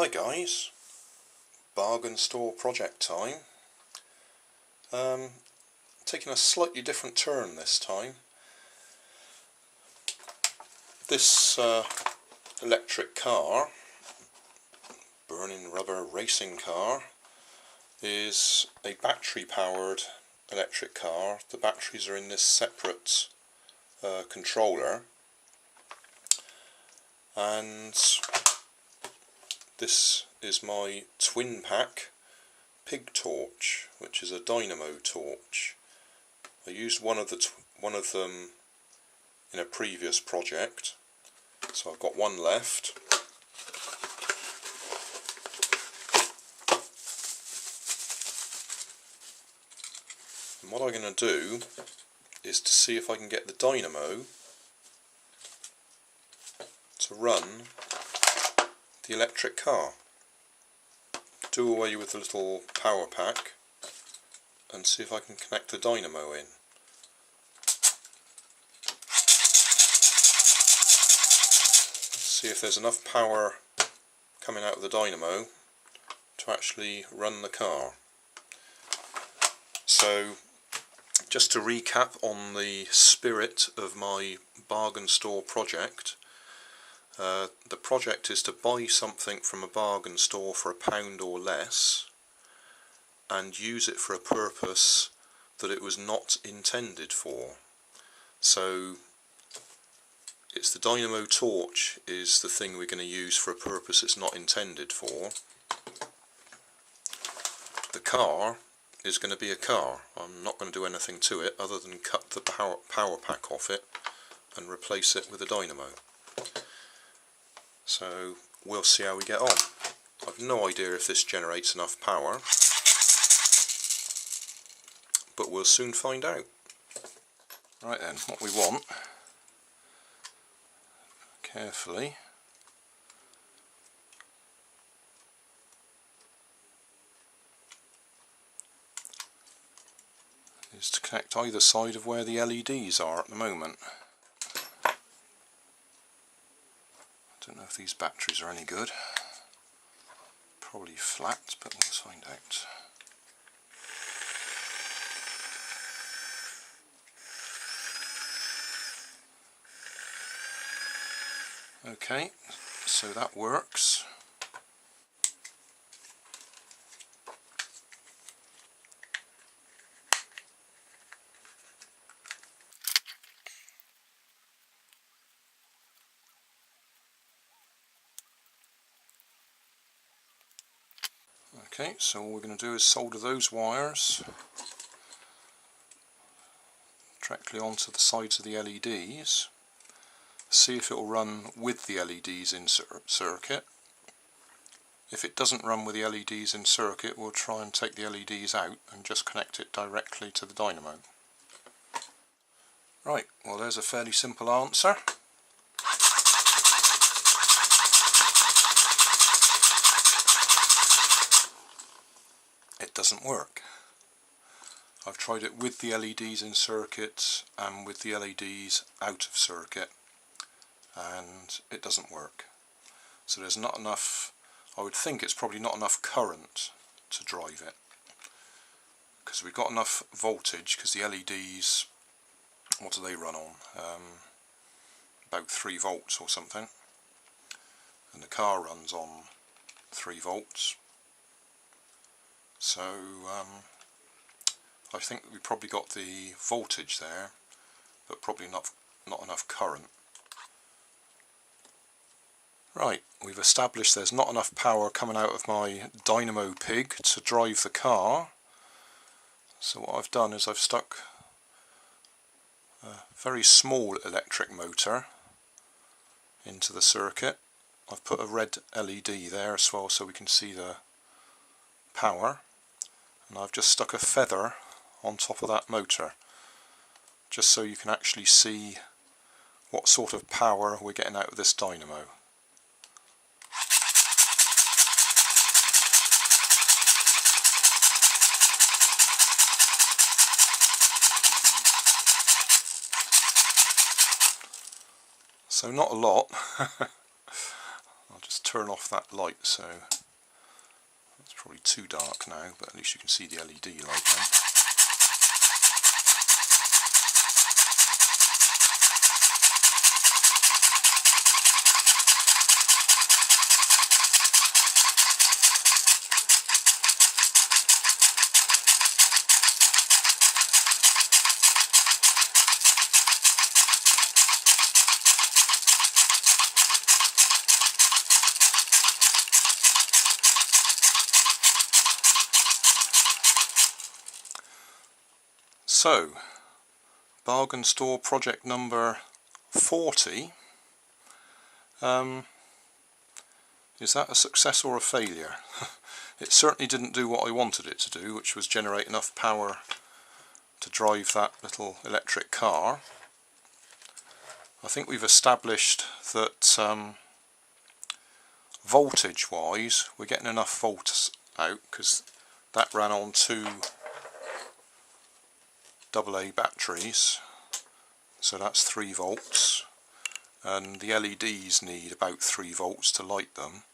Hi guys, bargain store project time. Taking a slightly different turn this time. This electric car, burning rubber racing car, is a battery powered electric car. The batteries are in this separate controller, and this is my twin pack Pig Torch, which is a Dynamo torch. I used one of them in a previous project, so I've got one left. And what I'm going to do is to see if I can get the dynamo to run the electric car. Do away with the little power pack and see if I can connect the dynamo in. See if there's enough power coming out of the dynamo to actually run the car. So, just to recap on the spirit of my bargain store project, the project is to buy something from a bargain store for £1 or less and use it for a purpose that it was not intended for. So it's the Dynamo torch is the thing we're going to use for a purpose it's not intended for. The car is going to be a car. I'm not going to do anything to it other than cut the power pack off it and replace it with a dynamo. So we'll see how we get on. I've no idea if this generates enough power, but we'll soon find out. Right then, what we want, carefully, is to connect either side of where the LEDs are at the moment. I don't know if these batteries are any good. Probably flat, but we'll find out. Okay, so that works. Okay, so all we're going to do is solder those wires directly onto the sides of the LEDs. See if it will run with the LEDs in circuit. If it doesn't run with the LEDs in circuit, we'll try and take the LEDs out and just connect it directly to the dynamo. Right, well there's a fairly simple answer. It doesn't work. I've tried it with the LEDs in circuit and with the LEDs out of circuit, and it doesn't work. So there's not enough, I would think it's probably not enough current to drive it, because we've got enough voltage, because the LEDs, what do they run on? About 3 volts or something, and the car runs on 3 volts. So I think we probably got the voltage there, but probably not enough current. Right, we've established there's not enough power coming out of my Dynamo Pig to drive the car. So what I've done is I've stuck a very small electric motor into the circuit. I've put a red LED there as well so we can see the power. And I've just stuck a feather on top of that motor, just so you can actually see what sort of power we're getting out of this dynamo. So not a lot. I'll I'll just turn off that light, so it's probably too dark now, but at least you can see the LED light now. So, bargain store project number 40. Is that a success or a failure? It certainly didn't do what I wanted it to do, which was generate enough power to drive that little electric car. I think we've established that voltage wise we're getting enough volts out, because that ran on 2 AA batteries, so that's 3 volts, and the LEDs need about 3 volts to light them,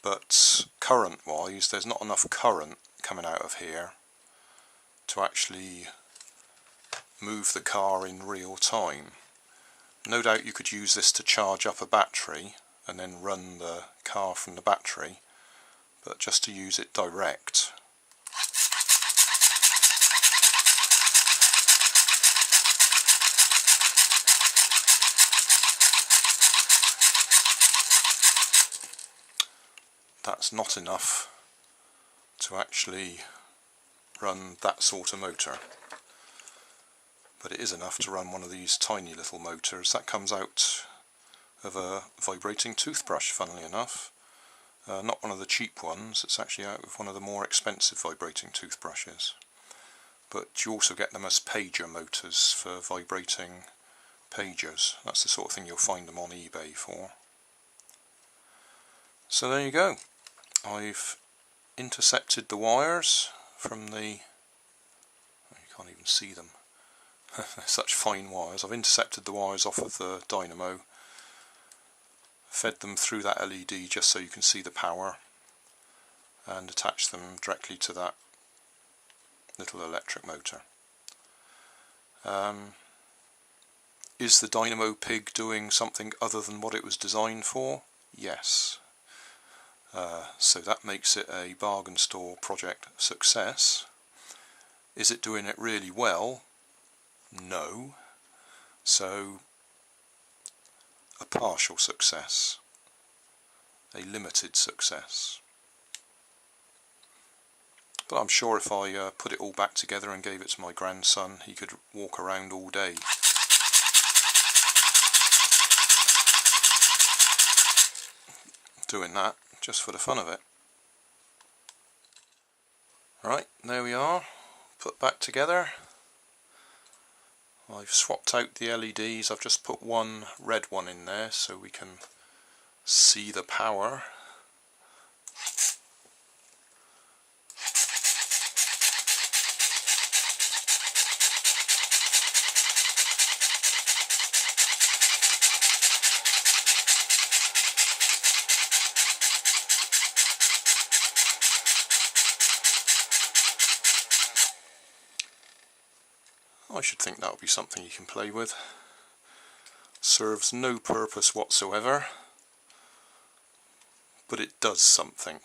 but current wise there's not enough current coming out of here to actually move the car in real time. No doubt you could use this to charge up a battery and then run the car from the battery, but just to use it direct, that's not enough to actually run that sort of motor. But it is enough to run one of these tiny little motors. That comes out of a vibrating toothbrush, funnily enough. Not one of the cheap ones, it's actually out of one of the more expensive vibrating toothbrushes. But you also get them as pager motors for vibrating pagers. That's the sort of thing you'll find them on eBay for. So there you go. I've intercepted the wires from the... you can't even see them. They're such fine wires. I've intercepted the wires off of the dynamo, fed them through that LED just so you can see the power, and attached them directly to that little electric motor. Is the Dynamo Pig doing something other than what it was designed for? Yes. So that makes it a bargain store project success. Is it doing it really well? No. So a partial success, a limited success. But I'm sure if I put it all back together and gave it to my grandson, he could walk around all day. Doing that, just for the fun of it. Right, there we are, put back together. I've swapped out the LEDs, I've just put one red one in there so we can see the power. I should think that would be something you can play with. Serves no purpose whatsoever, but it does something.